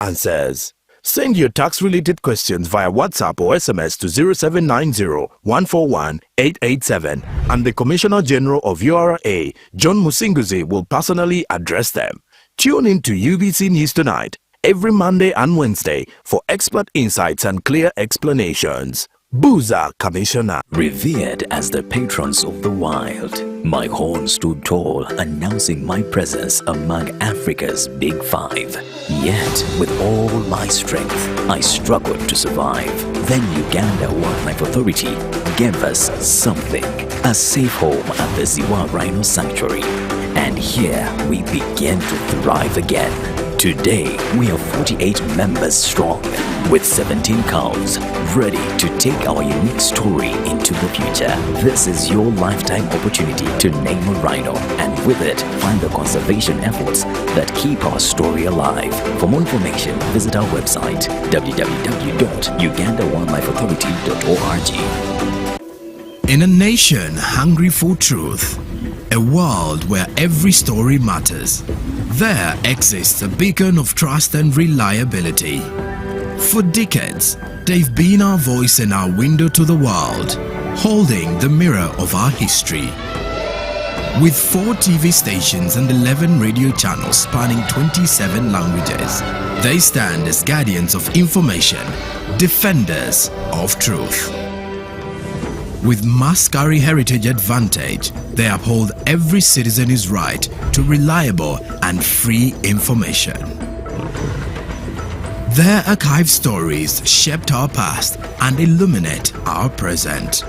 answers. Send your tax-related questions via WhatsApp or SMS to 0790-141-887 and the Commissioner General of URA, John Musinguzi, will personally address them. Tune in to UBC News Tonight every Monday and Wednesday for expert insights and clear explanations. Booza Commissioner. Revered as the patrons of the wild, my horn stood tall, announcing my presence among Africa's Big Five. Yet, with all my strength, I struggled to survive. Then Uganda Wildlife Authority gave us something, a safe home at the Ziwa Rhino Sanctuary. And here we began to thrive again. Today, we are 48 members strong, with 17 cows, ready to take our unique story into the future. This is your lifetime opportunity to name a rhino, and with it, find the conservation efforts that keep our story alive. For more information, visit our website, www.ugandawildlifeauthority.org. In a nation hungry for truth, a world where every story matters, there exists a beacon of trust and reliability. For decades, they've been our voice and our window to the world, holding the mirror of our history. With 4 TV stations and 11 radio channels spanning 27 languages, they stand as guardians of information, defenders of truth. With Mascari Heritage Advantage, they uphold every citizen's right to reliable and free information. Their archived stories shaped our past and illuminate our present.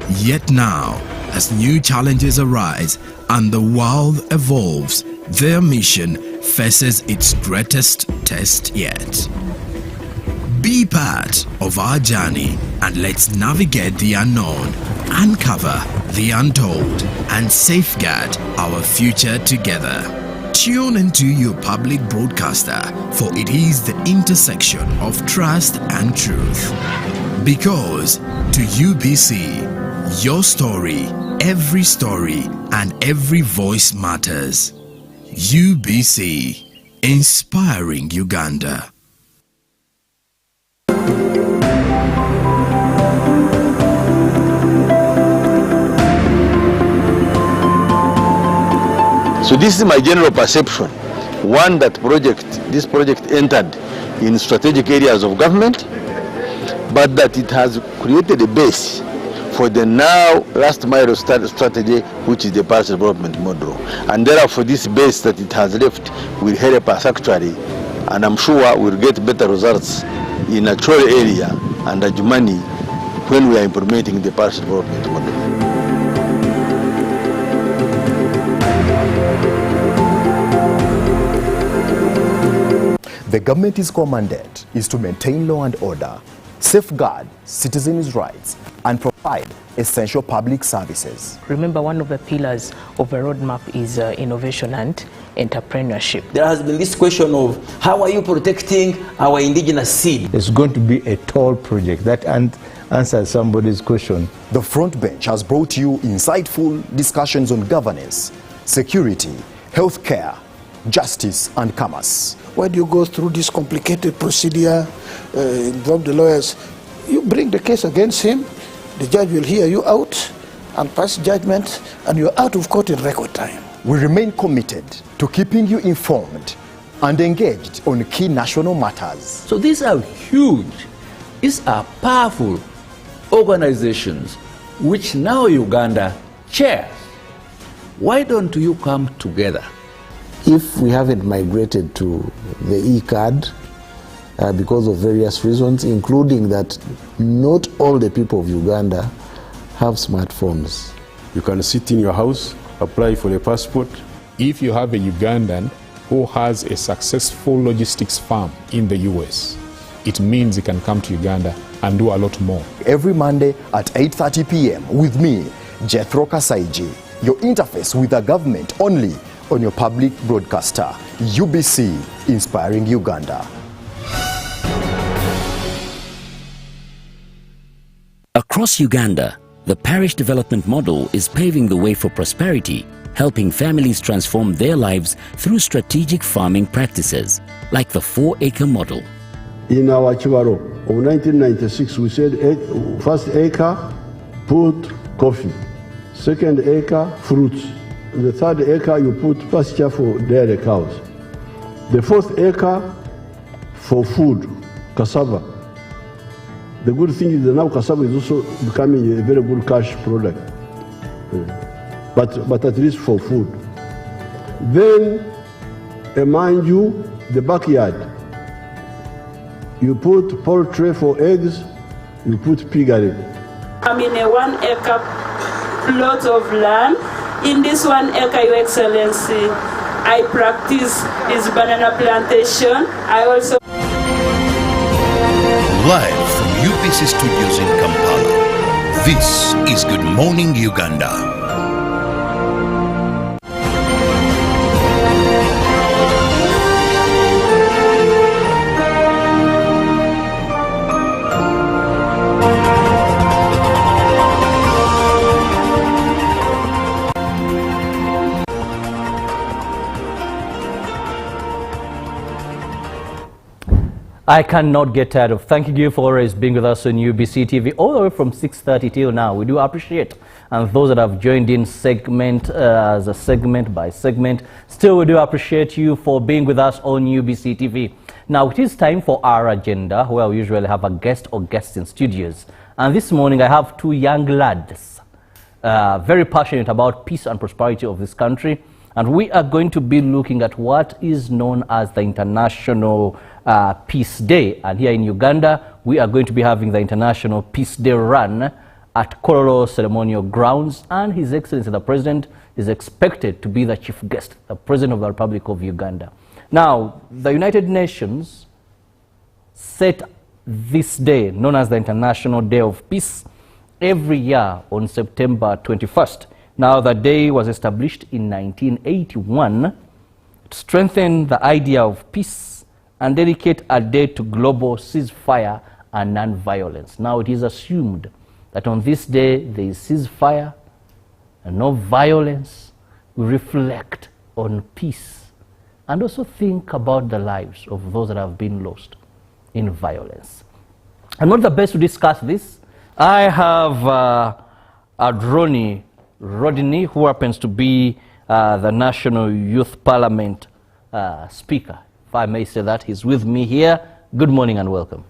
Yet now, as new challenges arise and the world evolves, their mission faces its greatest test yet. Be part of our journey and let's navigate the unknown, uncover the untold, and safeguard our future together. Tune into your public broadcaster, for it is the intersection of trust and truth. Because to UBC, your story, and every voice matters. UBC, inspiring Uganda. So this is my general perception. One, that this project entered in strategic areas of government, but that it has created a base for the now last mile strategy, which is the past development model. And therefore this base that it has left will help us actually, and I'm sure we'll get better results in Achole area and Ajumani when we are implementing the past development model. The government's mandate is to maintain law and order, safeguard citizens' rights, and provide essential public services. Remember, one of the pillars of the roadmap is innovation and entrepreneurship. There has been this question of how are you protecting our indigenous seed? It's going to be a tall project that answers somebody's question. The Front Bench has brought you insightful discussions on governance, security, healthcare, justice, and commerce. When you go through this complicated procedure, involve the lawyers, you bring the case against him, the judge will hear you out and pass judgment, and you're out of court in record time. We remain committed to keeping you informed and engaged on key national matters. So these are huge, these are powerful organizations which now Uganda chairs. Why don't you come together? If we haven't migrated to the e-card because of various reasons, including that not all the people of Uganda have smartphones. You can sit in your house, apply for a passport. If you have a Ugandan who has a successful logistics firm in the US, it means he can come to Uganda and do a lot more. Every Monday at 8:30 p.m. with me, Jethro Kasaiji, your interface with the government only on your public broadcaster, UBC, inspiring Uganda. Across Uganda, The parish development model is paving the way for prosperity, helping families transform their lives through strategic farming practices, like the 4-acre model. In our Chibaro of 1996, we said first acre, put coffee. Second acre, fruits. The third acre, you put pasture for dairy cows. The fourth acre, for food, cassava. The good thing is that now cassava is also becoming a very good cash product. But at least for food. Then, mind you, the backyard. You put poultry for eggs, you put piggery. I'm in a 1-acre plot of land. In this 1 acre, Your Excellency, I practice this banana plantation. I also... Live from UBC Studios in Kampala, this is Good Morning Uganda. I cannot get tired of thanking you for always being with us on UBC TV all the way from 6:30 till now. We do appreciate, and those that have joined in segment as a segment by segment, still we do appreciate you for being with us on UBC TV. Now it is time for our agenda, where we usually have a guest or guests in studios, and this morning I have two young lads very passionate about peace and prosperity of this country, and we are going to be looking at what is known as the International Peace Day. And here in Uganda, we are going to be having the International Peace Day run at Kololo Ceremonial Grounds, and His Excellency the President is expected to be the chief guest, the President of the Republic of Uganda. Now, the United Nations set this day, known as the International Day of Peace, every year on September 21st. Now, the day was established in 1981 to strengthen the idea of peace and dedicate a day to global ceasefire and non-violence. Now, it is assumed that on this day there is ceasefire and no violence. We reflect on peace and also think about the lives of those that have been lost in violence. I'm not the best to discuss this. I have Adroni Rodney, who happens to be the National Youth Parliament Speaker, if I may say that. He's with me here. Good morning and welcome.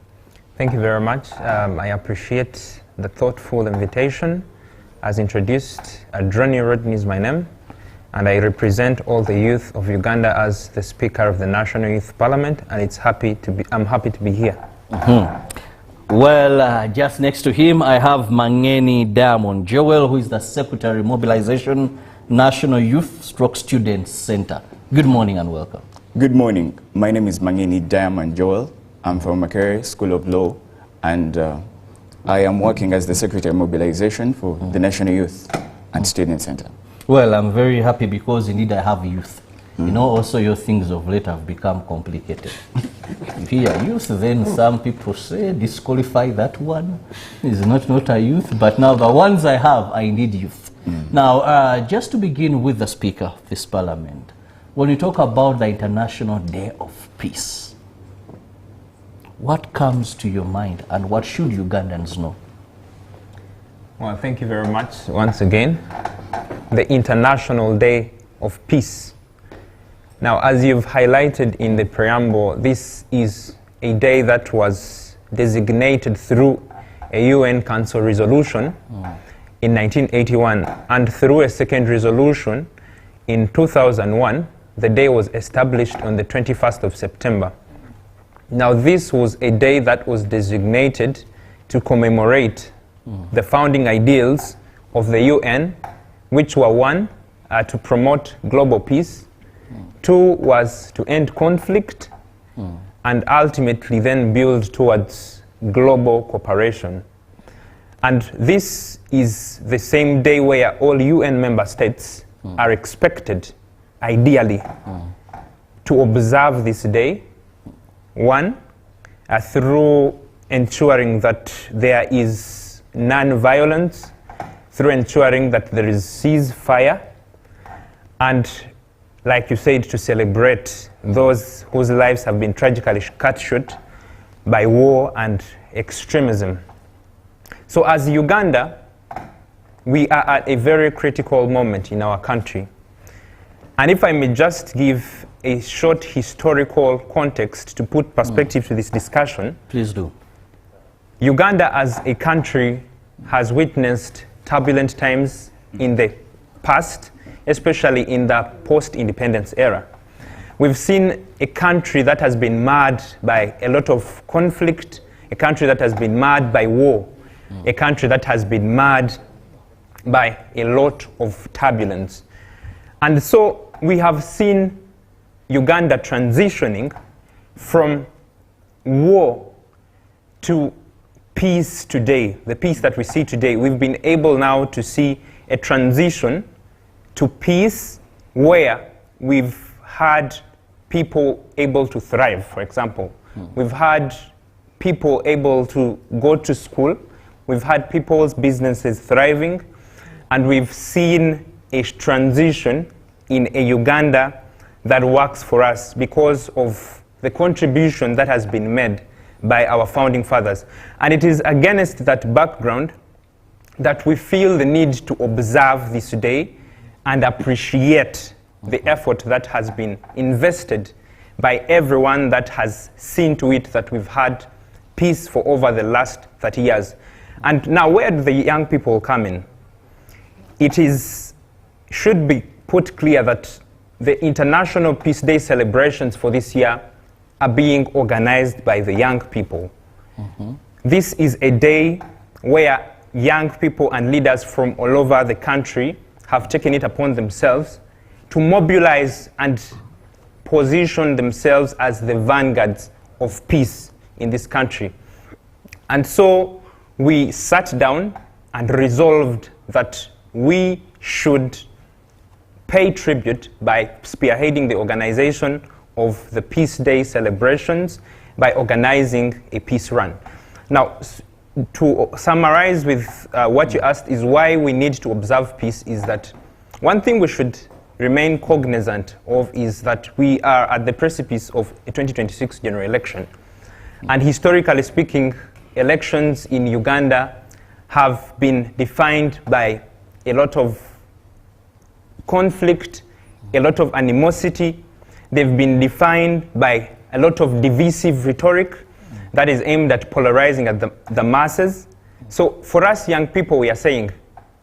Thank you very much. I appreciate the thoughtful invitation. As introduced, Adroni Rodney is my name, and I represent all the youth of Uganda as the Speaker of the National Youth Parliament, and I'm happy to be here. Well, just next to him, I have Mangeni Diamond Joel, who is the Secretary Mobilization, National Youth Students Center. Good morning and welcome. Good morning. My name is Mangeni Diamond Joel. I'm from Makerere School of Law, and I am working as the Secretary Mobilization for the National Youth and Student Center. Well, I'm very happy because indeed I have youth. You know, also your things of late have become complicated. You hear youth, then some people say disqualify that one. It's not a youth, but now the ones I have, I need youth. Now, just to begin with the Speaker of this Parliament, when you talk about the International Day of Peace, what comes to your mind and what should Ugandans know? Well, thank you very much once again. The International Day of Peace. Now, as you've highlighted in the preamble, this is a day that was designated through a UN Council resolution in 1981, and through a second resolution in 2001, the day was established on the 21st of September. Now, this was a day that was designated to commemorate the founding ideals of the UN, which were one, to promote global peace, two was to end conflict, and ultimately then build towards global cooperation. And this is the same day where all UN member states are expected, ideally, to observe this day. One, through ensuring that there is non-violence through ensuring that there is ceasefire, and, like you said, to celebrate those whose lives have been tragically cut short by war and extremism. So as Uganda, we are at a very critical moment in our country. And if I may just give a short historical context to put perspective to this discussion. Please do. Uganda as a country has witnessed turbulent times in the past, especially in the post-independence era. We've seen a country that has been marred by a lot of conflict, a country that has been marred by war, a country that has been marred by a lot of turbulence. And so we have seen Uganda transitioning from war to peace today, the peace that we see today. We've been able now to see a transition to peace where we've had people able to thrive, for example. We've had people able to go to school. We've had people's businesses thriving. And we've seen a transition in a Uganda that works for us because of the contribution that has been made by our founding fathers. And it is against that background that we feel the need to observe this day and appreciate the effort that has been invested by everyone that has seen to it that we've had peace for over the last 30 years. And now, where do the young people come in? It should be put clear that the International Peace Day celebrations for this year are being organized by the young people. This is a day where young people and leaders from all over the country have taken it upon themselves to mobilize and position themselves as the vanguards of peace in this country. And so we sat down and resolved that we should pay tribute by spearheading the organization of the Peace Day celebrations by organizing a peace run. Now, to summarize with what you asked is why we need to observe peace is that one thing we should remain cognizant of is that we are at the precipice of a 2026 general election. And historically speaking, elections in Uganda have been defined by a lot of conflict, a lot of animosity. They've been defined by a lot of divisive rhetoric that is aimed at polarizing at the masses. So for us young people, we are saying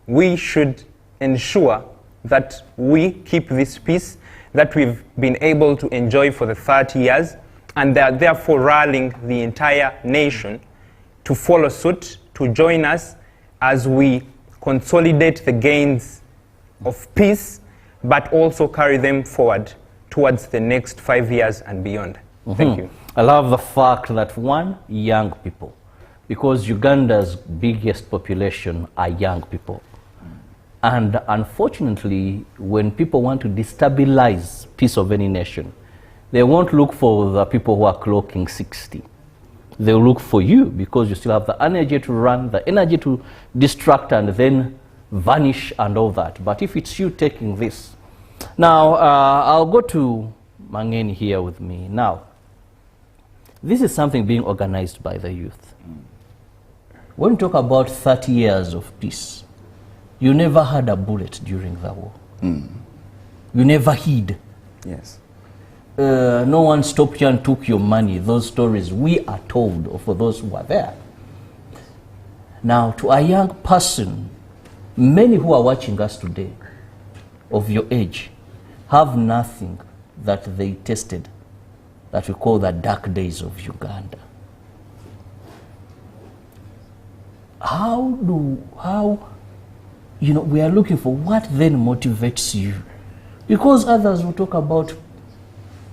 we should ensure that we keep this peace that we've been able to enjoy for the 30 years, and they are therefore rallying the entire nation to follow suit, to join us as we consolidate the gains of peace, but also carry them forward towards the next 5 years and beyond. Thank you. I love the fact that young people, because Uganda's biggest population are young people. And unfortunately, when people want to destabilize peace of any nation, they won't look for the people who are clocking 60. They'll look for you because you still have the energy to run, the energy to distract and then vanish and all that. But if it's you taking this. Now, I'll go to Mangeni here with me. Now, this is something being organized by the youth. When you talk about 30 years of peace, you never had a bullet during the war. You never hid. Yes. No one stopped you and took your money. Those stories we are told, or for those who are there. Now, to a young person, many who are watching us today, of your age, have nothing that they tasted that we call the dark days of Uganda. We are looking for what then motivates you. Because others will talk about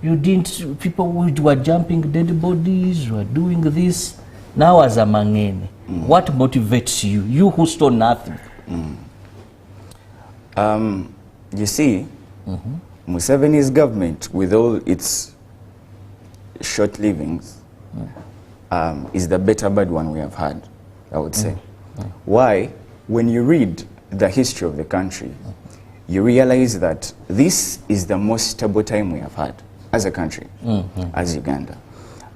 people who were jumping dead bodies, were doing this. Now as a Mangeni, what motivates you? You who stole nothing. You see, Museveni's government, with all its short livings, is the better bad one we have had, I would say. Why? When you read the history of the country, you realize that this is the most stable time we have had as a country, as Uganda.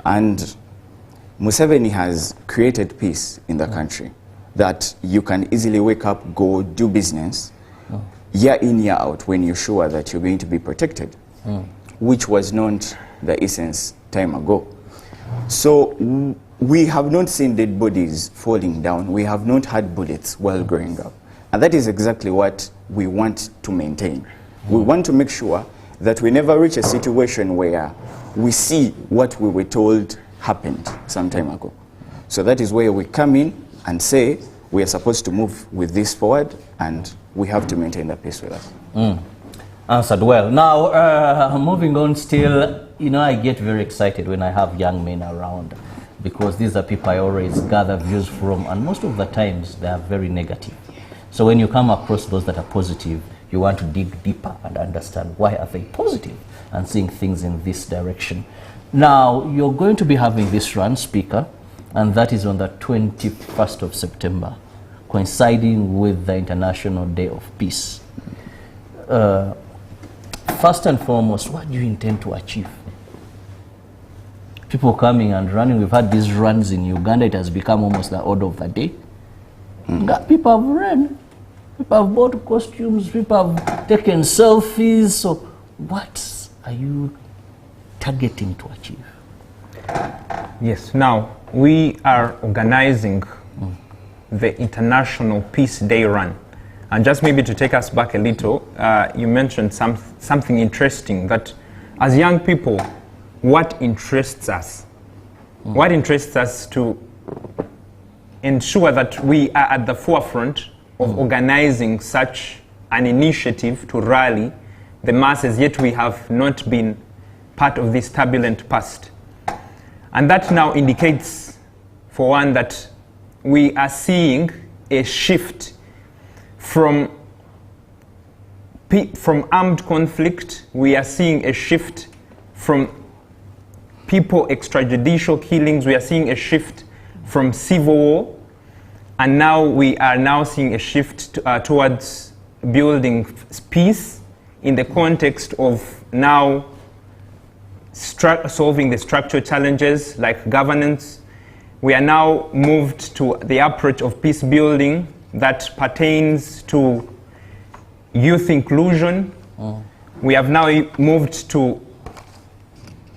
And Museveni has created peace in the country, that you can easily wake up, go do business, year in, year out, when you're sure that you're going to be protected, which was not the essence time ago. So we have not seen dead bodies falling down. We have not had bullets while growing up. And that is exactly what we want to maintain. We want to make sure that we never reach a situation where we see what we were told happened some time ago. So that is where we come in and say we are supposed to move with this forward, and we have to maintain the peace with us. Answered well. Now, moving on still, you know, I get very excited when I have young men around, because these are people I always gather views from, and most of the times they are very negative. So when you come across those that are positive, you want to dig deeper and understand why are they positive and seeing things in this direction. Now, you're going to be having this run, Speaker, and that is on the 21st of September, coinciding with the International Day of Peace. First and foremost, what do you intend to achieve? People coming and running, we've had these runs in Uganda, it has become almost the order of the day. People have run, people have bought costumes, people have taken selfies. So what are you targeting to achieve? Yes, now we are organizing the International Peace Day Run. And just maybe to take us back a little, you mentioned something interesting, that as young people, what interests us? What interests us to ensure that we are at the forefront of organizing such an initiative to rally the masses, yet we have not been part of this turbulent past. And that now indicates, for one, that we are seeing a shift from armed conflict. We are seeing a shift from people extrajudicial killings. We are seeing a shift from civil war, and now we are now seeing a shift towards building peace in the context of now solving the structural challenges like governance. We are now moved to the approach of peace building that pertains to youth inclusion. We have now moved to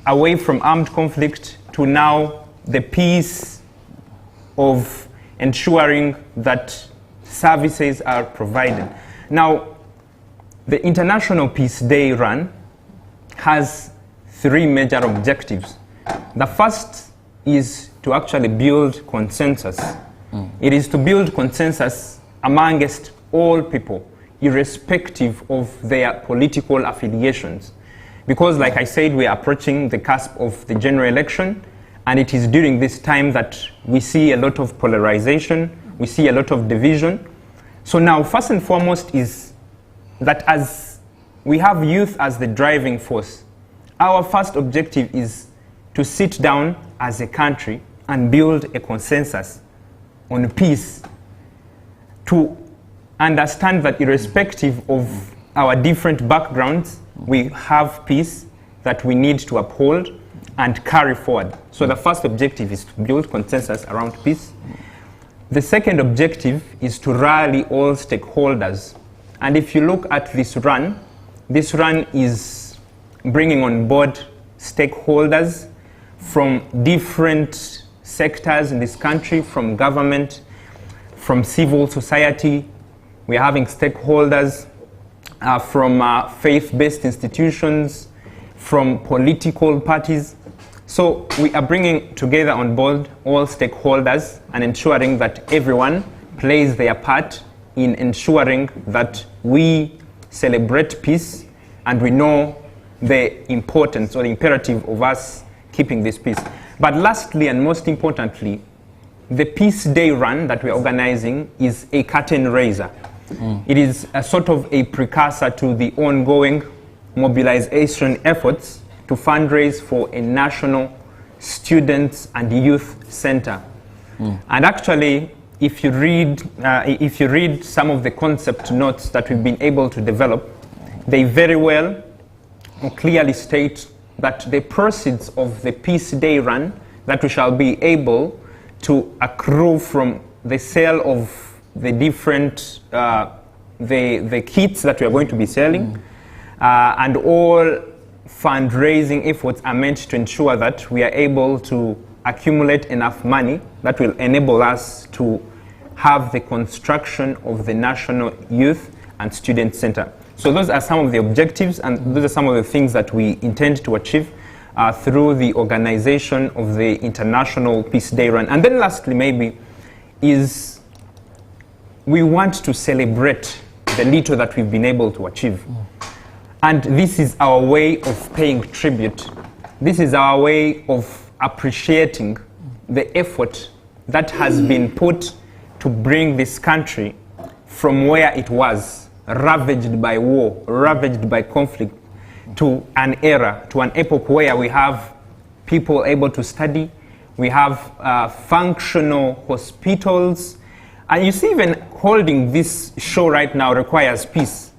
away from armed conflict to now the peace of ensuring that services are provided. Now, the International Peace Day Run has three major objectives. The first is to actually build consensus. It is to build consensus amongst all people, irrespective of their political affiliations. Because, like I said, we are approaching the cusp of the general election, and it is during this time that we see a lot of polarization, we see a lot of division. So now, first and foremost is that as we have youth as the driving force, our first objective is to sit down as a country and build a consensus on peace, to understand that irrespective of our different backgrounds, we have peace that we need to uphold and carry forward. So the first objective is to build consensus around peace. The second objective is to rally all stakeholders. And if you look at this run is bringing on board stakeholders from different sectors in this country, from government, from civil society. We are having stakeholders from faith-based institutions, from political parties. So we are bringing together on board all stakeholders and ensuring that everyone plays their part in ensuring that we celebrate peace, and we know the importance or the imperative of us keeping this peace. But lastly and most importantly, the Peace Day Run that we're organizing is a curtain raiser. It is a sort of a precursor to the ongoing mobilization efforts to fundraise for a national students and youth center. And actually, if you read some of the concept notes that we've been able to develop, they very well clearly state that the proceeds of the Peace Day run that we shall be able to accrue from the sale of the different the kits that we are going to be selling, and all fundraising efforts are meant to ensure that we are able to accumulate enough money that will enable us to have the construction of the National Youth and Student Center. So those are some of the objectives, and those are some of the things that we intend to achieve through the organization of the International Peace Day Run. And then lastly, maybe, is we want to celebrate the little that we've been able to achieve. And this is our way of paying tribute. This is our way of appreciating the effort that has been put to bring this country from where it was, ravaged by war, ravaged by conflict, to an era, to an epoch where we have people able to study, we have functional hospitals, and you see, even holding this show right now requires peace.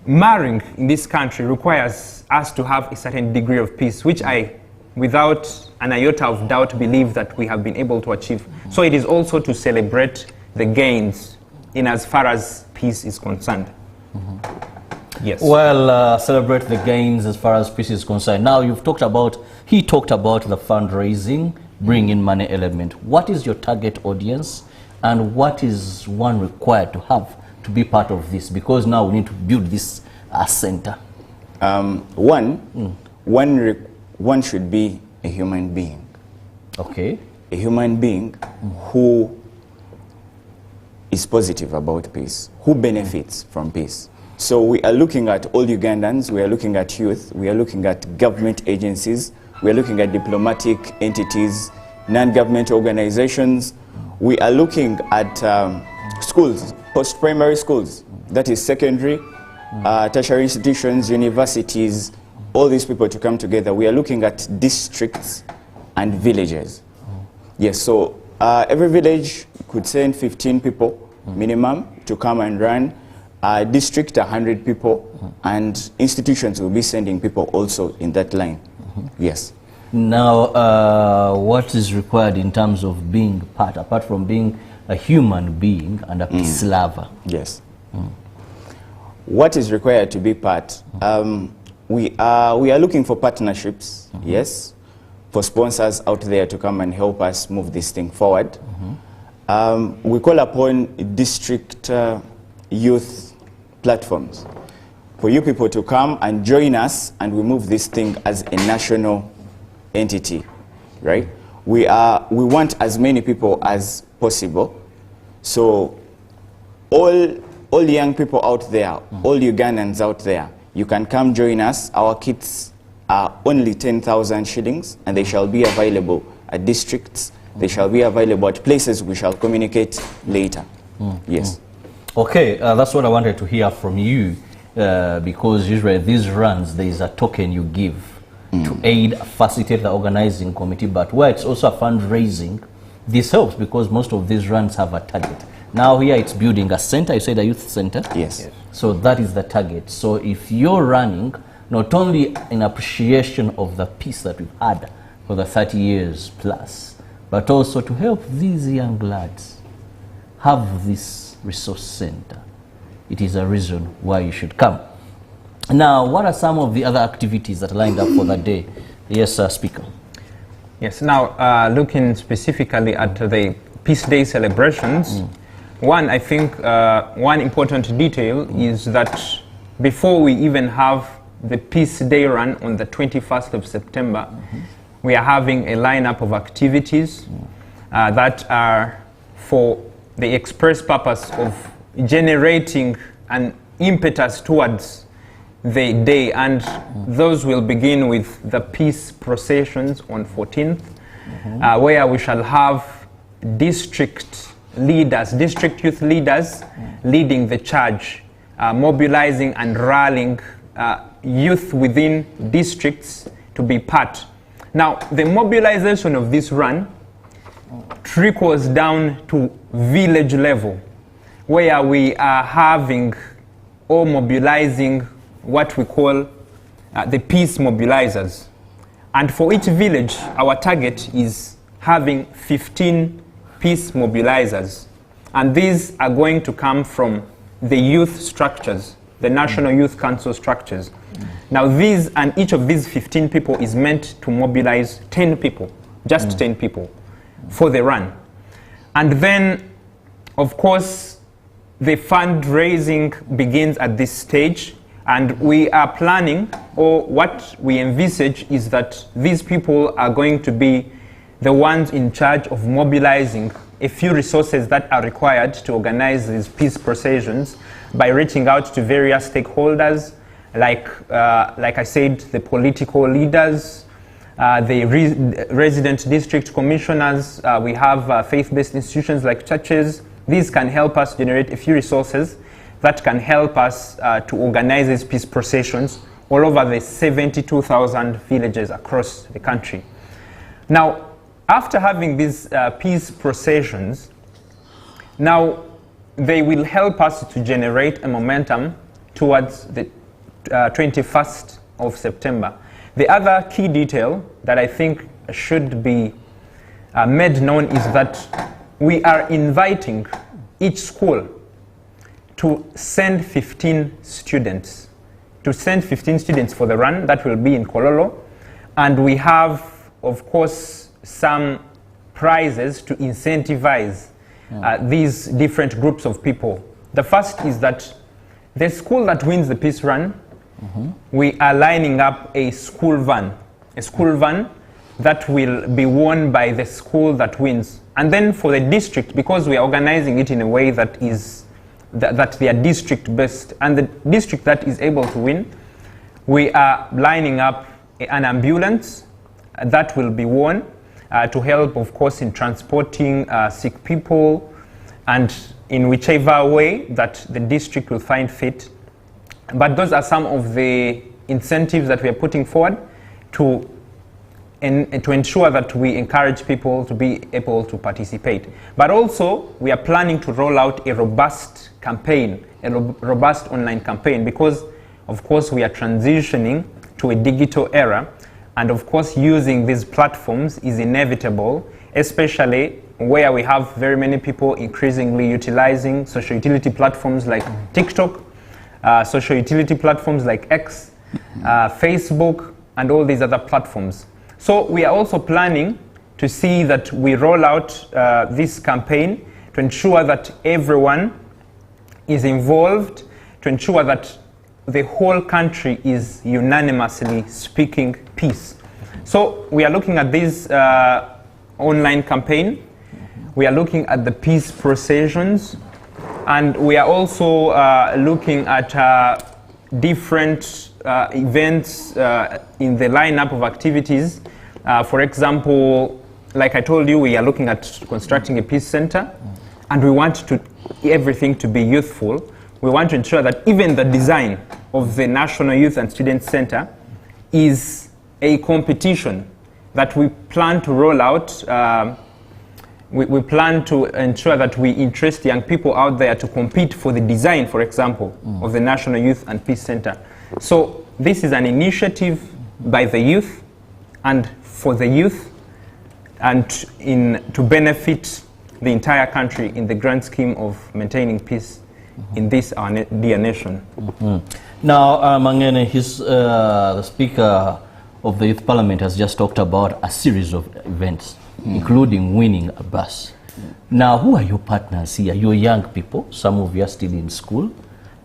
Marrying in this country requires us to have a certain degree of peace, which I, without an iota of doubt, believe that we have been able to achieve. So it is also to celebrate the gains in as far as peace is concerned. Yes. Well, celebrate the gains as far as peace is concerned. Now, he talked about the fundraising, bring in money element. What is your target audience, and what is one required to have to be part of this? Because now we need to build this center. One should be a human being. Okay. A human being who is positive about peace, who benefits from peace. So we are looking at all Ugandans, we are looking at youth, we are looking at government agencies, we are looking at diplomatic entities, non-government organizations. We are looking at schools, post-primary schools, that is secondary, tertiary institutions, universities, all these people to come together. We are looking at districts and villages. Yes, so every village could send 15 people minimum to come and run. District 100 people, and institutions will be sending people also in that line. Yes. Now, what is required in terms of being part, apart from being a human being and a peace lover? Yes. What is required to be part? We are looking for partnerships, yes, for sponsors out there to come and help us move this thing forward. We call upon district youth platforms for you people to come and join us, and we move this thing as a national entity, right? We want as many people as possible. So all young people out there, all Ugandans out there, you can come join us. Our kits are only 10,000 shillings, and they shall be available at districts. They shall be available at places we shall communicate later. Yes. Okay, that's what I wanted to hear from you, because usually these runs, there is a token you give to aid, facilitate the organizing committee, but where it's also a fundraising, this helps because most of these runs have a target. Now here it's building a center, you said a youth center? Yes. So that is the target. So if you're running, not only in appreciation of the peace that we've had for the 30 years plus, but also to help these young lads have this resource center, it is a reason why you should come. Now, what are some of the other activities that are lined up for that day? Yes, Speaker. Yes, now looking specifically at the Peace Day celebrations, one, I think one important detail is that before we even have the Peace Day run on the 21st of September, we are having a lineup of activities that are for the express purpose of generating an impetus towards the day, and those will begin with the peace processions on 14th, where we shall have district leaders, district youth leaders leading the charge, mobilizing and rallying youth within districts to be part. Now, the mobilization of this run trickles down to village level, where we are having or mobilizing what we call the peace mobilizers. And for each village, our target is having 15 peace mobilizers. And these are going to come from the youth structures, the National Youth Council structures. Now these, and each of these 15 people is meant to mobilize 10 people, just 10 people for the run. And then, of course, the fundraising begins at this stage, and we are planning, or what we envisage is that these people are going to be the ones in charge of mobilizing a few resources that are required to organize these peace processions by reaching out to various stakeholders, like I said, the political leaders, the resident district commissioners. We have faith-based institutions like churches. These can help us generate a few resources that can help us to organize these peace processions all over the 72,000 villages across the country. Now, after having these peace processions, now they will help us to generate a momentum towards the 21st of September. The other key detail that I think should be made known is that we are inviting each school to send 15 students. To send 15 students for the run that will be in Kololo. And we have, of course, some prizes to incentivize these different groups of people. The first is that the school that wins the peace run, we are lining up a school van that will be won by the school that wins. And then for the district, because we are organizing it in a way that is that they are district based, and the district that is able to win, we are lining up an ambulance that will be won to help, of course, in transporting sick people, and in whichever way that the district will find fit. But those are some of the incentives that we are putting forward to ensure that we encourage people to be able to participate. But also, we are planning to roll out a robust campaign, a robust online campaign, because, of course, we are transitioning to a digital era, and, of course, using these platforms is inevitable, especially where we have very many people increasingly utilizing social utility platforms like TikTok, social utility platforms like X, Facebook, and all these other platforms. So we are also planning to see that we roll out this campaign to ensure that everyone is involved, to ensure that the whole country is unanimously speaking peace. So we are looking at this online campaign. We are looking at the peace processions, and we are also looking at different events in the lineup of activities. For example, like I told you, we are looking at constructing a peace center, and we want everything to be youthful. We want to ensure that even the design of the National Youth and Student Center is a competition that we plan to roll out. We plan to ensure that we interest young people out there to compete for the design, for example, of the National Youth and Peace Center. So this is an initiative by the youth and for the youth, and to benefit the entire country in the grand scheme of maintaining peace in this our dear nation. Now, Mangene, the Speaker of the Youth Parliament has just talked about a series of events, including winning a bus. Now, who are your partners here? You're young people. Some of you are still in school.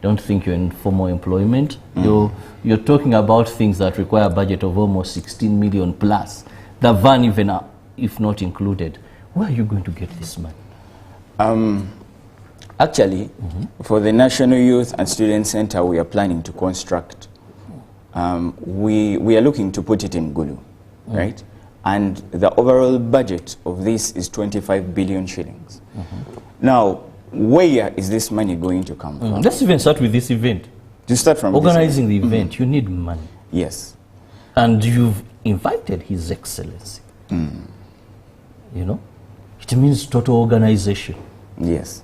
Don't think you're in formal employment. You're talking about things that require a budget of almost 16 million plus. The van, even if not included. Where are you going to get this money? Actually, for the National Youth and Student Center, we are planning to construct. We are looking to put it in Gulu, right? And the overall budget of this is 25 billion shillings. Now, where is this money going to come from? Let's even start with this event. To start from organizing the event, you need money. Yes. And you've invited His Excellency. You know, It means total organization. Yes.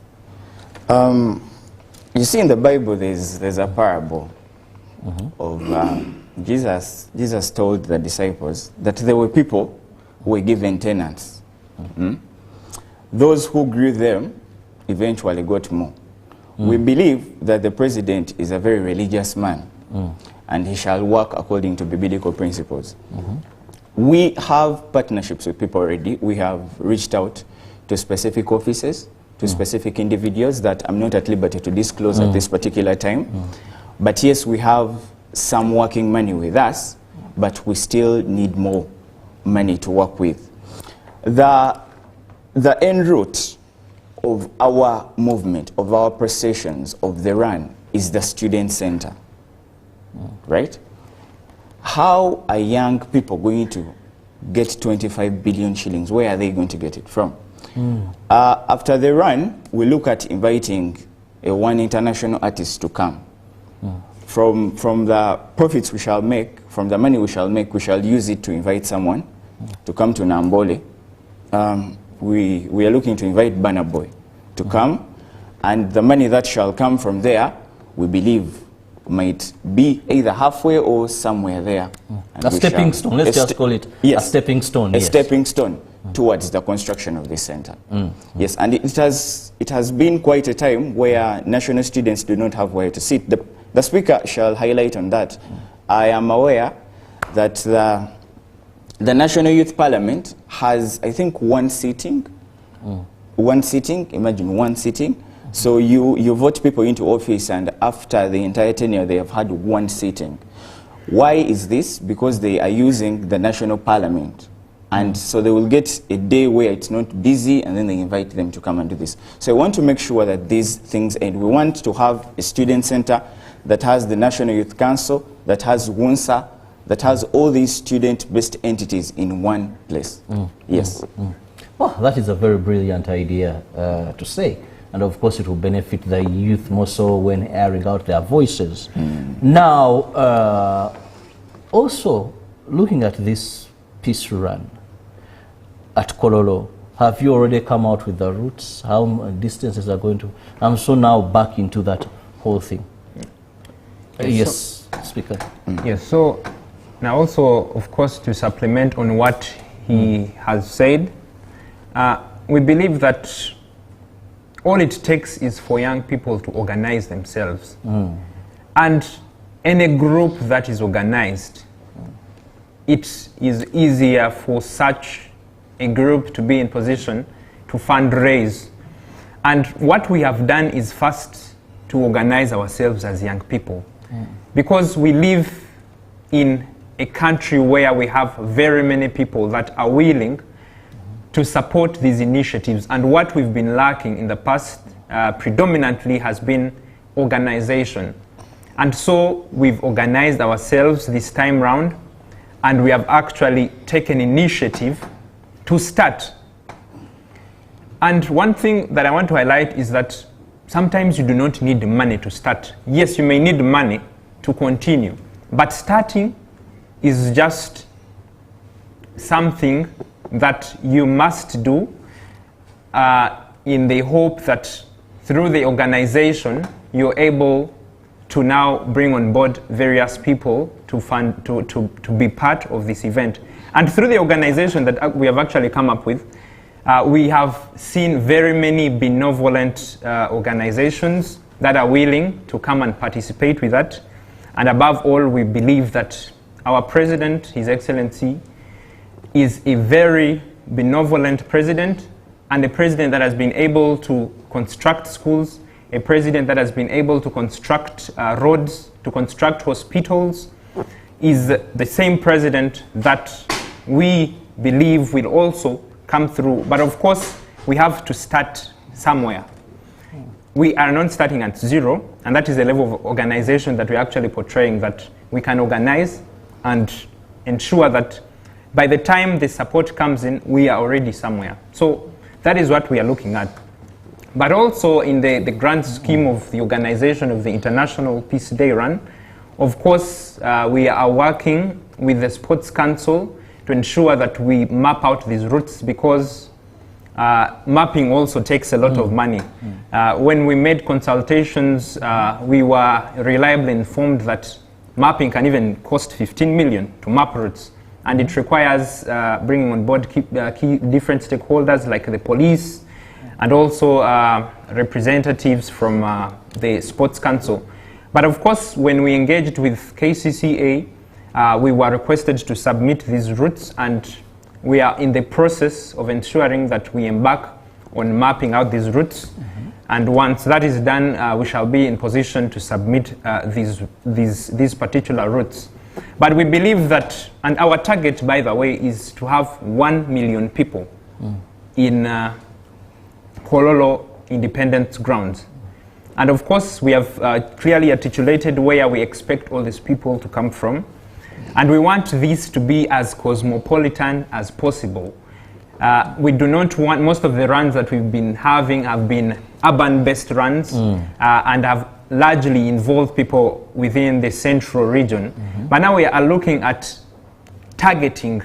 You see, in the Bible, there's a parable of Jesus told the disciples that there were people who were given tenants. Those who grew them eventually got more. We believe that the president is a very religious man, and he shall work according to biblical principles. We have partnerships with people already. We have reached out to specific offices, to specific individuals that I'm not at liberty to disclose at this particular time. But yes, we have some working money with us, but we still need more money to work with. The end route of our movement, of our processions, of the run, is the student center, right? How are young people going to get 25 billion shillings? Where are they going to get it from? After the run, we look at inviting one international artist to come. From the profits we shall make, from the money we shall make, we shall use it to invite someone to come to Nambole. We are looking to invite Banner Boy to come, and the money that shall come from there, we believe, might be either halfway or somewhere there. A stepping stone, let's just call it a stepping stone. A stepping stone towards the construction of this center. Yes, and it has been quite a time where national students do not have where to sit. The speaker shall highlight on that. I am aware that the National Youth Parliament has, I think, one sitting. One sitting, imagine one sitting. So you vote people into office, and after the entire tenure, they have had one sitting. Why is this? Because they are using the National Parliament. And so they will get a day where it's not busy, and then they invite them to come and do this. So I want to make sure that these things end. We want to have a student center that has the National Youth Council, that has WUNSA, that has all these student-based entities in one place. Yes. Well, that is a very brilliant idea to say. And of course, it will benefit the youth more so when airing out their voices. Now, also, looking at this peace run at Kololo, have you already come out with the routes? How distances are going to? I'm so now back into that whole thing. Yes, Speaker. Yes, so now also, of course, to supplement on what he has said, we believe that all it takes is for young people to organize themselves. And any group that is organized, it is easier for such a group to be in position to fundraise. And what we have done is first to organize ourselves as young people. Because we live in a country where we have very many people that are willing to support these initiatives. And what we've been lacking in the past predominantly has been organization. And so we've organized ourselves this time round, and we have actually taken initiative to start. And one thing that I want to highlight is that sometimes you do not need money to start. Yes, you may need money to continue, but starting is just something that you must do in the hope that through the organization you're able to now bring on board various people to fund to be part of this event. And through the organization that we have actually come up with, we have seen very many benevolent organizations that are willing to come and participate with that. And above all, we believe that our president, His Excellency, is a very benevolent president, and a president that has been able to construct schools, a president that has been able to construct roads, to construct hospitals, is the same president that we believe will also come through. But of course, we have to start somewhere. We are not starting at zero, and that is the level of organization that we're actually portraying, that we can organize and ensure that by the time the support comes in, we are already somewhere. So that is what we are looking at. But also in the grand scheme of the organization of the International Peace Day Run, of course, we are working with the Sports Council to ensure that we map out these routes, because mapping also takes a lot of money. When we made consultations, we were reliably informed that mapping can even cost 15 million to map routes. And it requires bringing on board key different stakeholders like the police and also representatives from the Sports Council. But of course, when we engaged with KCCA, we were requested to submit these routes, and we are in the process of ensuring that we embark on mapping out these routes. And once that is done, we shall be in position to submit these particular routes. But we believe that, and our target, by the way, is to have 1 million people in Kololo independent grounds. And of course, we have clearly articulated where we expect all these people to come from. And we want this to be as cosmopolitan as possible. We do not want, most of the runs that we've been having have been urban-based runs and have largely involved people within the central region. But now we are looking at targeting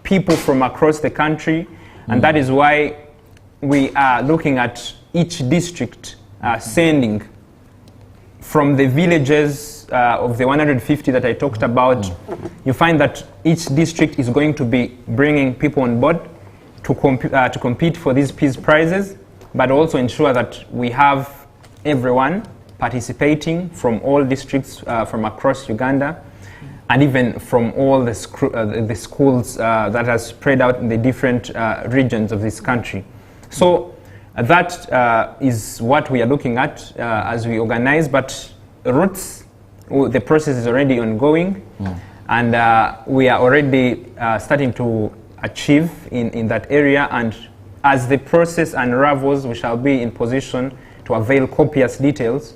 people from across the country, and that is why we are looking at each district sending from the villages of the 150 that I talked about. You find that each district is going to be bringing people on board to compete for these peace prizes, but also ensure that we have everyone participating from all districts from across Uganda, and even from all the schools that are spread out in the different regions of this country. So that is what we are looking at as we organize, but routes, the process is already ongoing, and we are already starting to achieve in that area, and as the process unravels, we shall be in position to avail copious details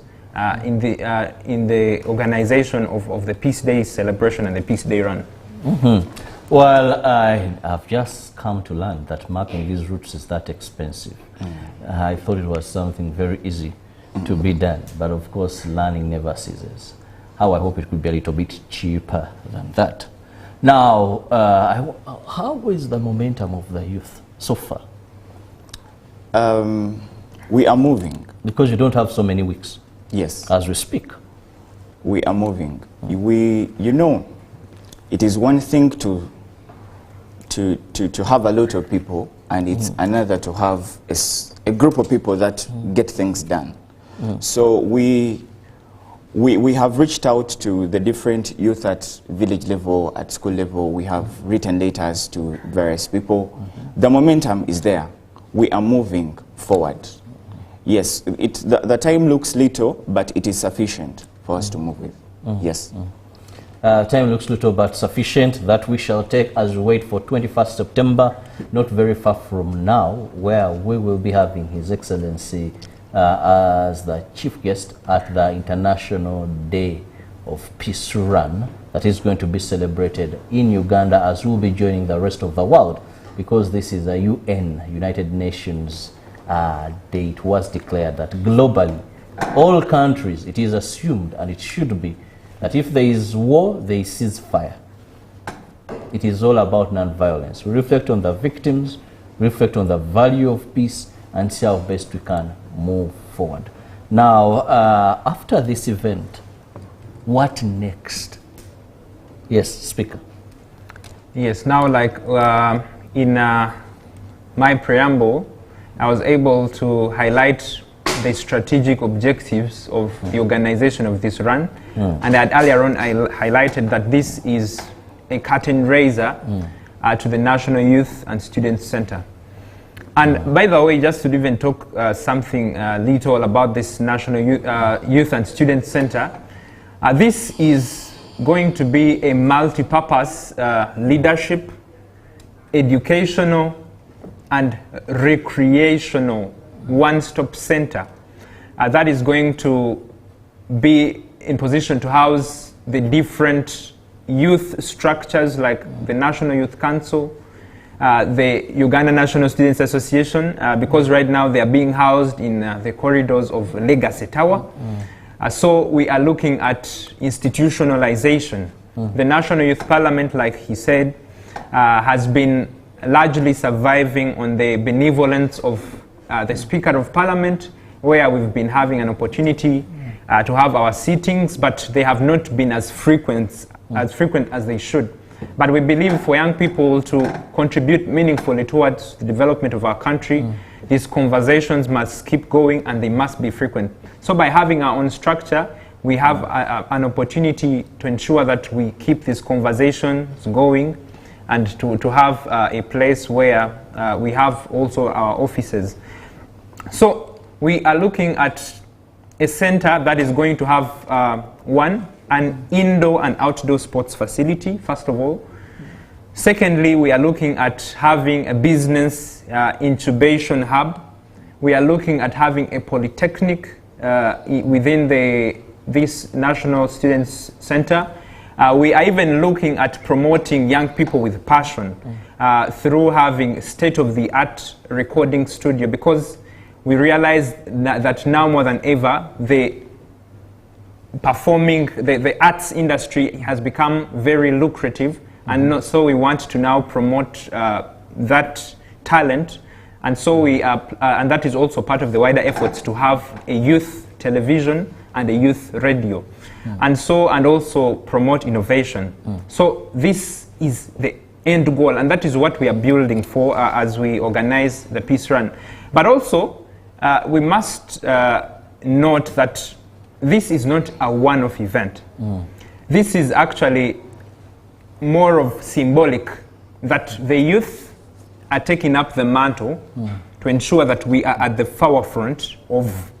in the organization of the Peace Day celebration and the Peace Day run. Well, I've just come to learn that mapping these routes is that expensive. I thought it was something very easy to be done, but of course learning never ceases. How I hope it could be a little bit cheaper than that. Now, how is the momentum of the youth so far? We are moving. Because you don't have so many weeks. Yes. As we speak. We are moving. You know, it is one thing to have a lot of people, and it's another to have a group of people that get things done. So we have reached out to the different youth at village level, at school level. We have written letters to various people. The momentum is there. We are moving forward. Yes, the time looks little, but it is sufficient for us to move with. Yes. Time looks little but sufficient that we shall take as we wait for 21st September, not very far from now, where we will be having His Excellency as the chief guest at the International Day of Peace Run that is going to be celebrated in Uganda, as we'll be joining the rest of the world, because this is a UN, United Nations Day. It was declared that globally, all countries, it is assumed, and it should be, that if there is war, there is ceasefire. It is all about non-violence. We reflect on the victims, reflect on the value of peace, and see how best we can move forward. Now, after this event, what next? Yes, Speaker. Yes, now like in my preamble, I was able to highlight the strategic objectives of the organization of this run. And earlier on, I highlighted that this is a curtain raiser to the National Youth and Students Center. And by the way, just to even talk something little about this National Youth and Students Center, this is going to be a multi-purpose leadership, educational, and recreational one-stop center that is going to be in position to house the different youth structures like the National Youth Council, the Uganda National Students Association, because right now they are being housed in the corridors of Legacy Tower. So we are looking at institutionalization. The National Youth Parliament, like he said, has been largely surviving on the benevolence of the Speaker of Parliament, where we've been having an opportunity to have our sittings, but they have not been as frequent as they should. But we believe for young people to contribute meaningfully towards the development of our country, these conversations must keep going and they must be frequent. So by having our own structure, we have an opportunity to ensure that we keep these conversations going and to have a place where we have also our offices. So we are looking at a center that is going to have an indoor and outdoor sports facility, first of all. Secondly, we are looking at having a business incubation hub. We are looking at having a polytechnic within this National Students Center. We are even looking at promoting young people with passion through having state-of-the-art recording studio, because we realize that now more than ever, the arts industry has become very lucrative, and so we want to now promote that talent, and so and that is also part of the wider efforts to have a youth television and a youth radio, and also promote innovation. So this is the end goal, and that is what we are building for as we organize the Peace Run. But also, we must note that this is not a one-off event. This is actually more of symbolic, that the youth are taking up the mantle to ensure that we are at the forefront of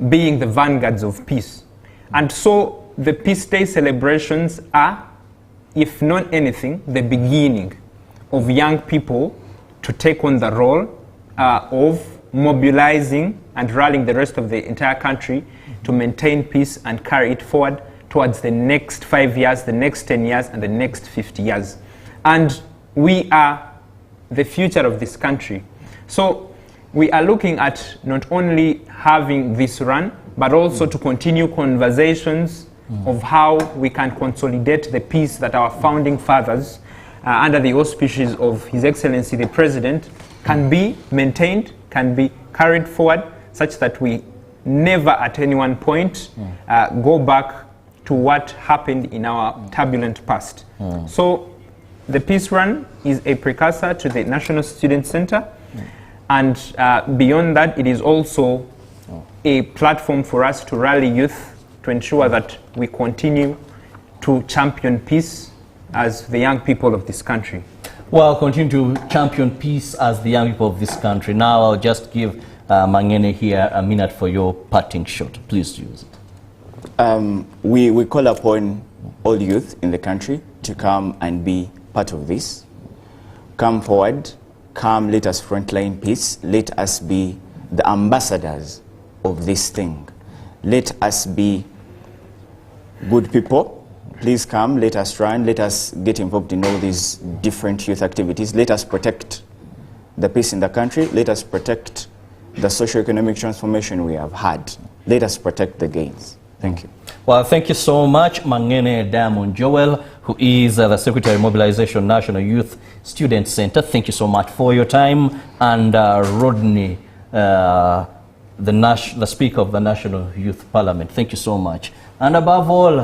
being the vanguards of peace. And so the Peace Day celebrations are, if not anything, the beginning of young people to take on the role of mobilizing and rallying the rest of the entire country to maintain peace and carry it forward towards the next 5 years, the next 10 years, and the next 50 years. And we are the future of this country. So we are looking at not only having this run, but also to continue conversations of how we can consolidate the peace that our founding fathers, under the auspices of His Excellency the President, can be maintained, can be carried forward, such that we never at any one point go back to what happened in our turbulent past. So the Peace Run is a precursor to the National Student Center, and beyond that, it is also a platform for us to rally youth to ensure that we continue to champion peace as the young people of this country. Well, continue to champion peace as the young people of this country. Now I'll just give Mangene here a minute for your parting shot. Please use it. We call upon all youth in the country to come and be part of this. Come forward, come, let us frontline peace, let us be the ambassadors of this thing. Let us be good people. Please come, let us run, let us get involved in all these different youth activities. Let us protect the peace in the country. Let us protect the socio-economic transformation we have had. Let us protect the gains. Thank you. Well, thank you so much, Mangene Diamond Joel, who is the Secretary of Mobilization National Youth Student Center. Thank you so much for your time. And Rodney, the Speaker of the National Youth Parliament. Thank you so much. And above all,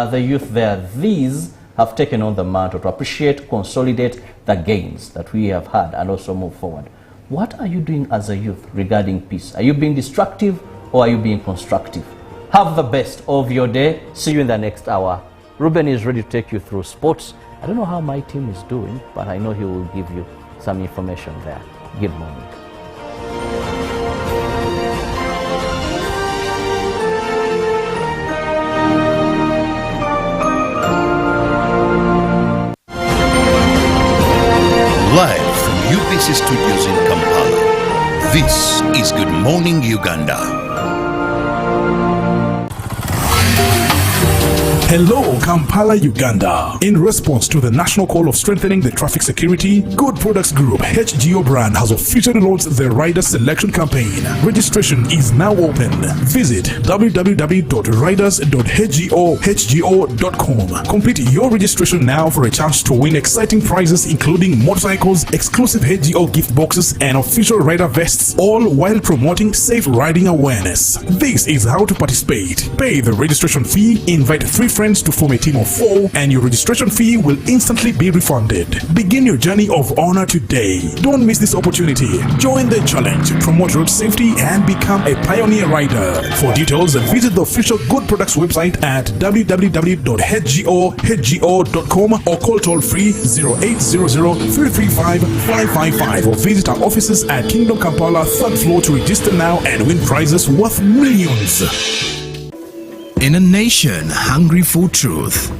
the youth there, these have taken on the mantle to appreciate, consolidate the gains that we have had and also move forward. What are you doing as a youth regarding peace? Are you being destructive or are you being constructive? Have the best of your day. See you in the next hour. Ruben is ready to take you through sports. I don't know how my team is doing, but I know he will give you some information there. Good morning. Live from UBC Studios in Kampala, this is Good Morning Uganda. Hello, Kampala, Uganda. In response to the national call of strengthening the traffic security, Good Products Group HGO brand has officially launched the Rider Selection Campaign. Registration is now open. Visit www.riders.hgo.com. Complete your registration now for a chance to win exciting prizes including motorcycles, exclusive HGO gift boxes, and official rider vests, all while promoting safe riding awareness. This is how to participate. Pay the registration fee, invite 3 friends to form a team of 4, and your registration fee will instantly be refunded. Begin your journey of honor today. Don't miss this opportunity. Join the challenge, promote road safety, and become a pioneer rider. For details, visit the official Good Products website at www.hgo.com or call toll-free 0800-335-555 or visit our offices at Kingdom Kampala, 3rd floor to register now and win prizes worth millions. In a nation hungry for truth,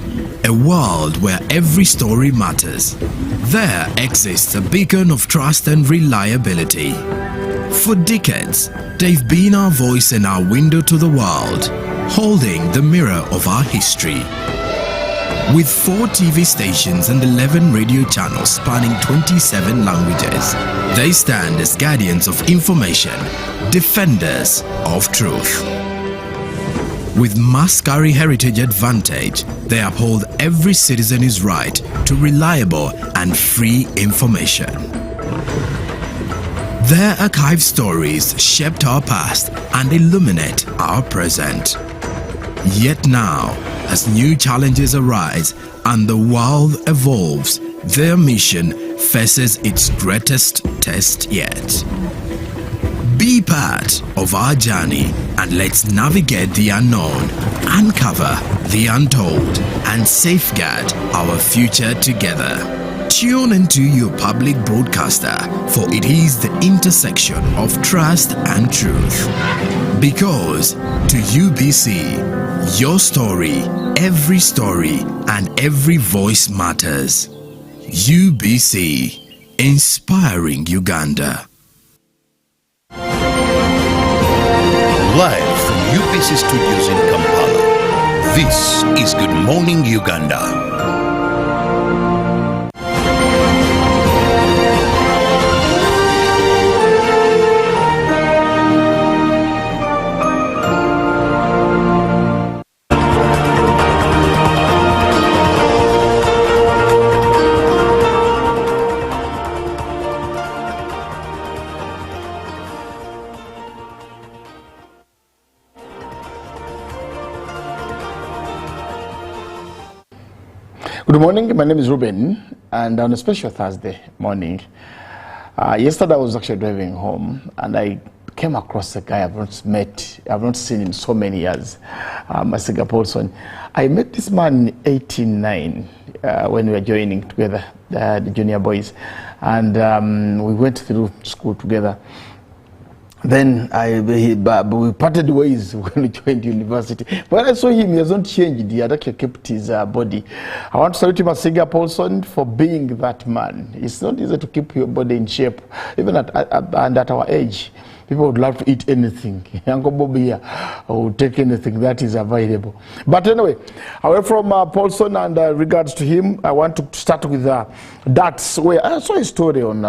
a world where every story matters, there exists a beacon of trust and reliability. For decades, they've been our voice and our window to the world, holding the mirror of our history. With 4 TV stations and 11 radio channels spanning 27 languages, they stand as guardians of information, defenders of truth. With Mascari Heritage Advantage, they uphold every citizen's right to reliable and free information. Their archive stories shaped our past and illuminate our present. Yet now, as new challenges arise and the world evolves, their mission faces its greatest test yet. Be part of our journey and let's navigate the unknown, uncover the untold, and safeguard our future together. Tune into your public broadcaster, for it is the intersection of trust and truth. Because to UBC, your story, and every voice matters. UBC, inspiring Uganda. Live from UBC Studios in Kampala, this is Good Morning Uganda. Good morning, my name is Ruben, and on a special Thursday morning, yesterday I was actually driving home and I came across a guy I've not seen in so many years, Masiga Paulson. I met this man in 1989 when we were joining together, the junior boys, and we went through school together. Then we parted ways when we joined university. When I saw him, he has not changed. He had actually kept his body. I want to salute him, Masiga Paulson, for being that man. It's not easy to keep your body in shape, even at our age. People would love to eat anything. Uncle Bobby here will take anything that is available. But anyway, away from Paulson and regards to him, I want to start with darts, where I saw a story on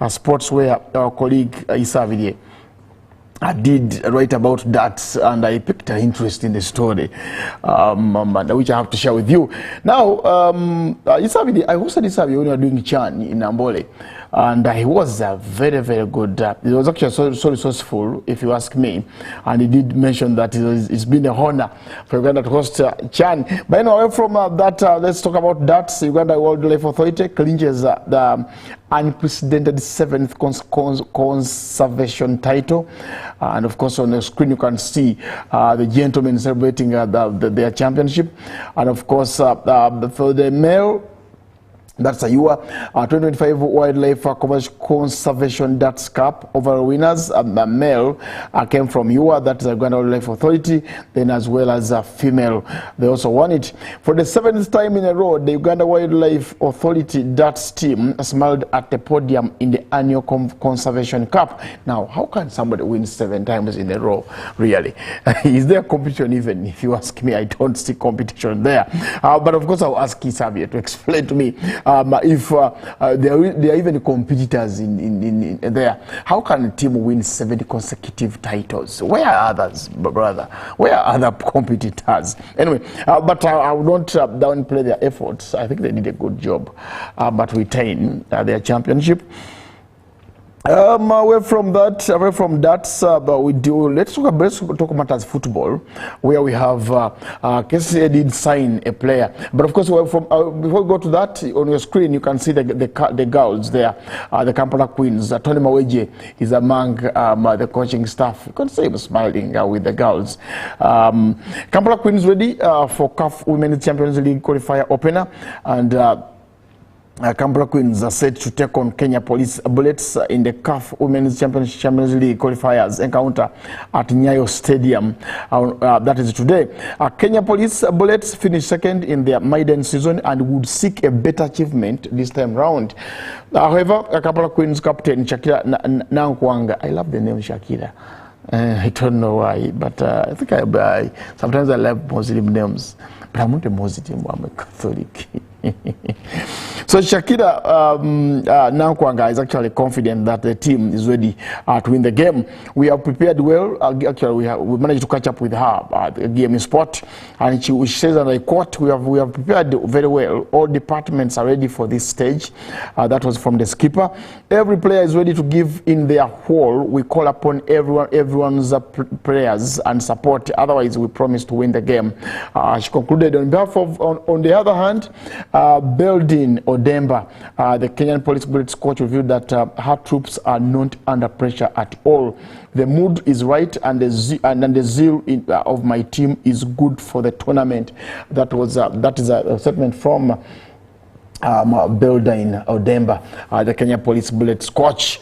sports where our colleague Issa Avidie did write about darts, and I picked an interest in the story, which I have to share with you. Now, Issa Avidie, I hosted Issa Avidie when we were doing Chan in Ambole. And he was very, very good. He was actually so resourceful, if you ask me. And he did mention that it's been a honor for Uganda to host Chan. But anyway, from that, let's talk about darts. Uganda Wildlife Authority clinches the unprecedented 7th conservation title. And of course, on the screen, you can see the gentlemen celebrating their championship. And of course, for the male That's a UA 2025 Wildlife Conservation Darts Cup. Overall winners, a male came from UA, that's the Uganda Wildlife Authority, then as well as a female. They also won it. For the 7th time in a row, the Uganda Wildlife Authority Darts team smiled at the podium in the annual Conservation Cup. Now, how can somebody win 7 times in a row, really? Is there competition even? If you ask me, I don't see competition there. But of course, I'll ask Kisavia to explain to me if there are even competitors in there. How can a team win 70 consecutive titles? Where are others, brother? Where are other competitors? Anyway, but I would not downplay their efforts. I think they did a good job, but retain their championship. Away from that, let's talk matters football, where we have KCA did sign a player. But of course, before we go to that, on your screen you can see the girls there, the Kampala Queens. Tony Maweje is among the coaching staff. You can see him smiling with the girls. Kampala Queens ready for CAF Women's Champions League qualifier opener, and Kampala Queens are set to take on Kenya Police Bullets in the CAF Women's Champions League qualifiers encounter at Nyayo Stadium. That is today. Kenya Police Bullets finished second in their maiden season and would seek a better achievement this time round. However, Kampala Queens captain Shakira Nankwanga, I love the name Shakira. I don't know why, but I think sometimes I love Muslim names. But I'm not a Muslim, I'm a Catholic. So Shakira Nankwanga is actually confident that the team is ready to win the game. We have prepared well. Actually, we managed to catch up with her at the game in sport, and she says, and I quote, we have prepared very well. All departments are ready for this stage. That was from the skipper. Every player is ready to give in their whole. We call upon everyone's prayers and support. Otherwise, we promise to win the game. She concluded on behalf of, on the other hand, Beldin Odemba, the Kenyan Police Bullets coach, revealed that her troops are not under pressure at all. The mood is right, and the zeal of my team is good for the tournament. That is a statement from Beldin Odemba, the Kenya Police Bullets coach.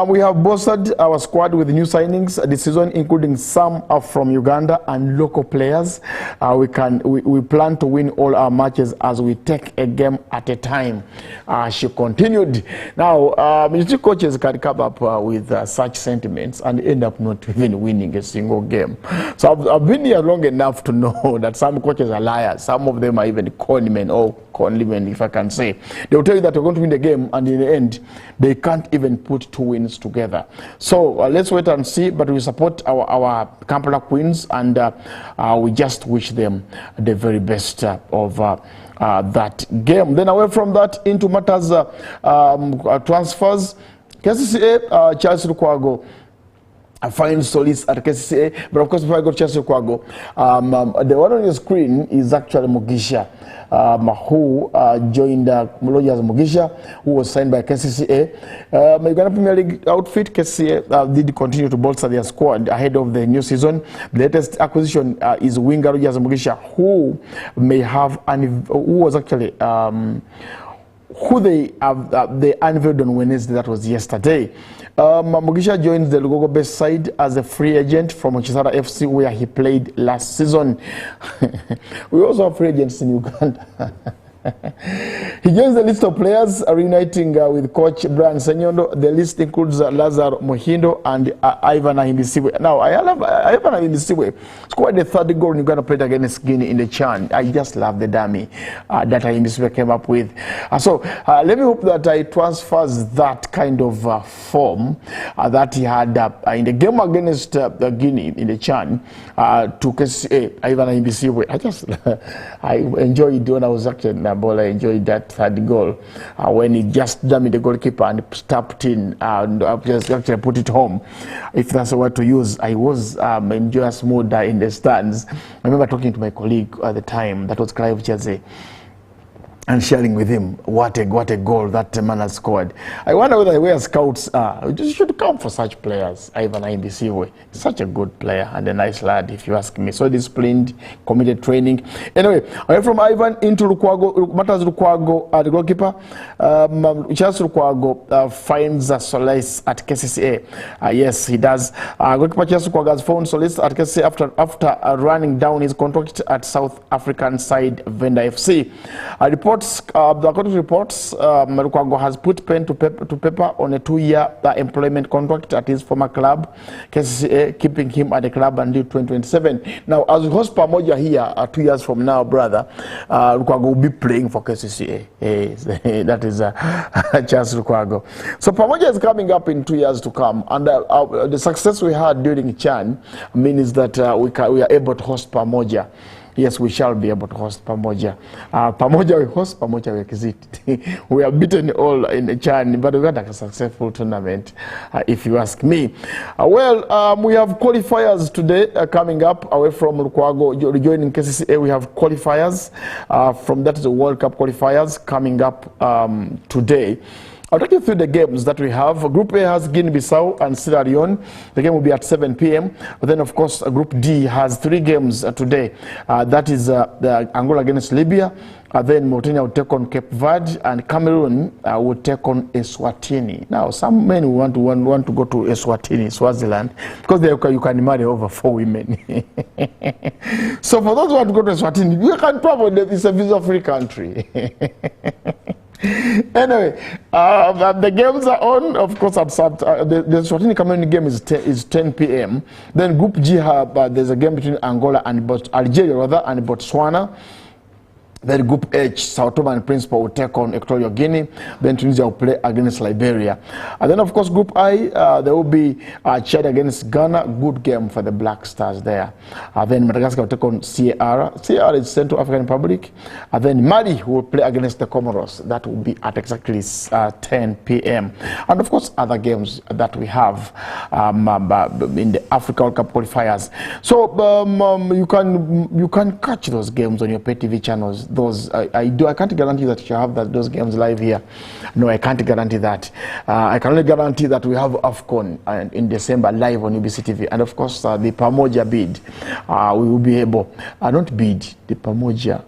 We have bolstered our squad with new signings this season, including some from Uganda and local players. We plan to win all our matches as we take a game at a time. She continued. Now, military coaches can come up with such sentiments and end up not even winning a single game. So I've been here long enough to know that some coaches are liars. Some of them are even conmen or conmen, if I can say. They will tell you that they're going to win the game, and in the end, they can't even put 2 wins together. So let's wait and see, but we support our Kampala Queens, and we just wish them the very best of that game. Then away from that, into matters transfers. KCCA, Charles Lukwago finds solace at KCCA, but of course before I go to Charles Lukwago, the one on your screen is actually Mugisha, who joined Rogers Mugisha, who was signed by KCCA. Uganda Premier League outfit, KCCA did continue to bolster their squad ahead of the new season. The latest acquisition is winger Rogers Mugisha, who was actually who they unveiled on Wednesday, that was yesterday. Mugisha joins the Lugogo-based side as a free agent from Chisara FC, where he played last season. We also have free agents in Uganda. He joins the list of players reuniting with coach Brian Senyondo. The list includes Lazaro Mohindo and Ivan Ahimisiwe. Now, Ivan Ahimisiwe scored the 3rd goal in Uganda played against Guinea in the CHAN. I just love the dummy that Ahimisiwe came up with. So let me hope that he transfers that kind of form that he had in the game against Guinea in the CHAN to KCA, Ivan Ahimisiwe. I enjoyed when I was actually ball. I enjoyed that 3rd goal when he just dummied the goalkeeper and tapped in and just actually put it home. If that's the word to use, I was in joyous mood in the stands. I remember talking to my colleague at the time, that was Clive Cheze. and sharing with him what a goal that man has scored. I wonder where scouts are. You should come for such players. Ivan Imbisiwe, such a good player and a nice lad, if you ask me. So disciplined, committed training. Anyway, away from Ivan into Lukwago, Matters Lukwago, the goalkeeper. Charles Lukwago finds solace at KCCA. Yes, he does. Goalkeeper Charles Lukwago has found solace at KCCA after running down his contract at South African side Venda FC. According to reports, Lukwago has put pen to paper on a 2-year employment contract at his former club, KCCA, keeping him at the club until 2027. Now, as we host Pamoja here 2 years from now, brother, Lukwago will be playing for KCCA. That is Charles Lukwago. So Pamoja is coming up in 2 years to come, and the success we had during Chan means that we are able to host Pamoja. Yes, we shall be able to host Pamoja. Pamoja we host, Pamoja we exit. We are beaten all in the Chan, but we had a successful tournament, if you ask me. We have qualifiers today coming up away from Lukwago. Joining KCCA, we have qualifiers. From that is the World Cup qualifiers coming up today. I'll take you through the games that we have. Group A has Guinea-Bissau and Sierra Leone. The game will be at 7 p.m. But then, of course, Group D has 3 games today. That is the Angola against Libya. Then Mauritania will take on Cape Verde, and Cameroon will take on Eswatini. Now, some men want to go to Eswatini, Swaziland, because you can marry over 4 women. So for those who want to go to Eswatini, you can travel. It's a visa-free country. Anyway, the games are on, of course, at the Swatini Cameroon game is 10 p.m. Then Group G, there's a game between Angola and Algeria and Botswana. Then Group H, Sao Tome and Principe will take on Equatorial Guinea. Then Tunisia will play against Liberia. And then, of course, Group I, there will be Chad against Ghana. Good game for the Black Stars there. Then Madagascar will take on Sierra. Sierra is Central African Republic. Then Mali will play against the Comoros. That will be at exactly 10 p.m. And, of course, other games that we have in the Africa World Cup qualifiers. So you can catch those games on your pay TV channels. I can't guarantee that you have those games live here. No, I can't guarantee that. I can only guarantee that we have AFCON in December live on UBC TV, and of course the Pamoja bid. We will be able. Not bid. The Pamoja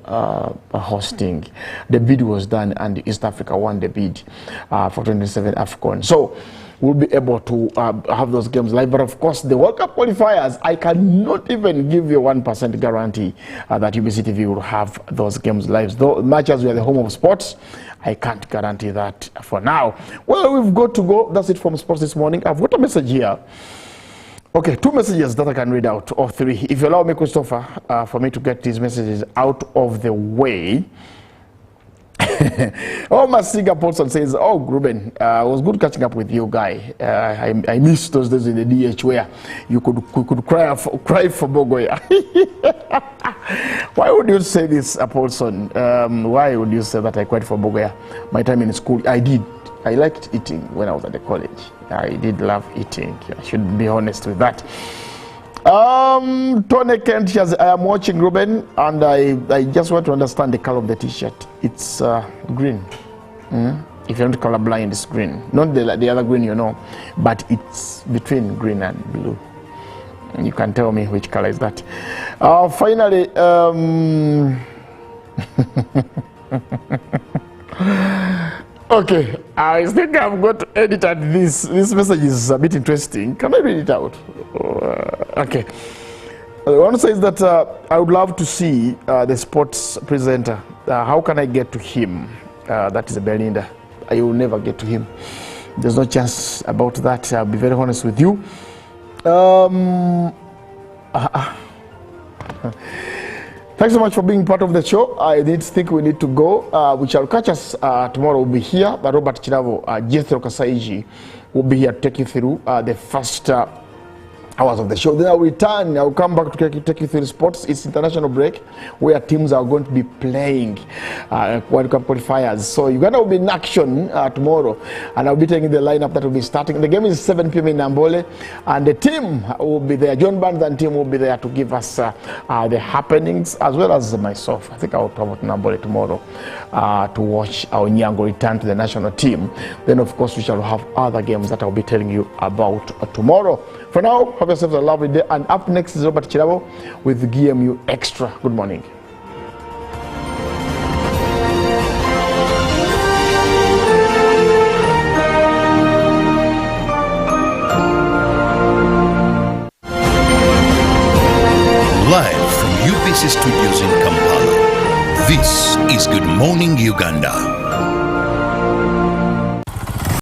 hosting. The bid was done, and East Africa won the bid for 2027 AFCON. So we'll be able to have those games live. But of course, the World Cup qualifiers, I cannot even give you 1% guarantee that UBC TV will have those games live. Though much as we are the home of sports, I can't guarantee that for now. Well, we've got to go. That's it from sports this morning. I've got a message here. Okay, 2 messages that I can read out, or 3. If you allow me, Christopher, for me to get these messages out of the way. Masiga Paulson says, "Oh, Ruben, it was good catching up with you, guy. I missed those days in the DH where you could cry for Bogoya." Why would you say this, Paulson? Why would you say that I cried for Bogoya? My time in school, I did. I liked eating when I was at the college. I did love eating. I should be honest with that. Tony Kent says, I am watching Ruben, and I just want to understand the color of the t-shirt. It's green. If you're not colorblind, it's green. Not the other green, you know, but it's between green and blue. And you can tell me which color is that. Finally, okay, I think I've got to edit this. This message is a bit interesting. Can I read it out? Okay. One says that I would love to see the sports presenter. How can I get to him? That is a Belinda. I will never get to him. There's no chance about that. I'll be very honest with you. Thanks so much for being part of the show. I think we need to go. We shall catch us tomorrow. We'll be here. Robert Chiravo, Jethro Kasaiji will be here to take you through the first hours of the show. Then I'll return. I'll come back to take you through the sports. It's international break where teams are going to be playing World Cup qualifiers. So Uganda will be in action tomorrow, and I'll be taking the lineup that will be starting. The game is 7 p.m. in Nambole, and the team will be there. John Barnes and team will be there to give us the happenings, as well as myself. I think I'll travel to Nambole tomorrow to watch our Nyango return to the national team. Then, of course, we shall have other games that I'll be telling you about tomorrow. For now, have yourselves a lovely day. And up next is Robert Chirabo with GMU Extra. Good morning. Live from UBC Studios in Kampala, this is Good Morning Uganda.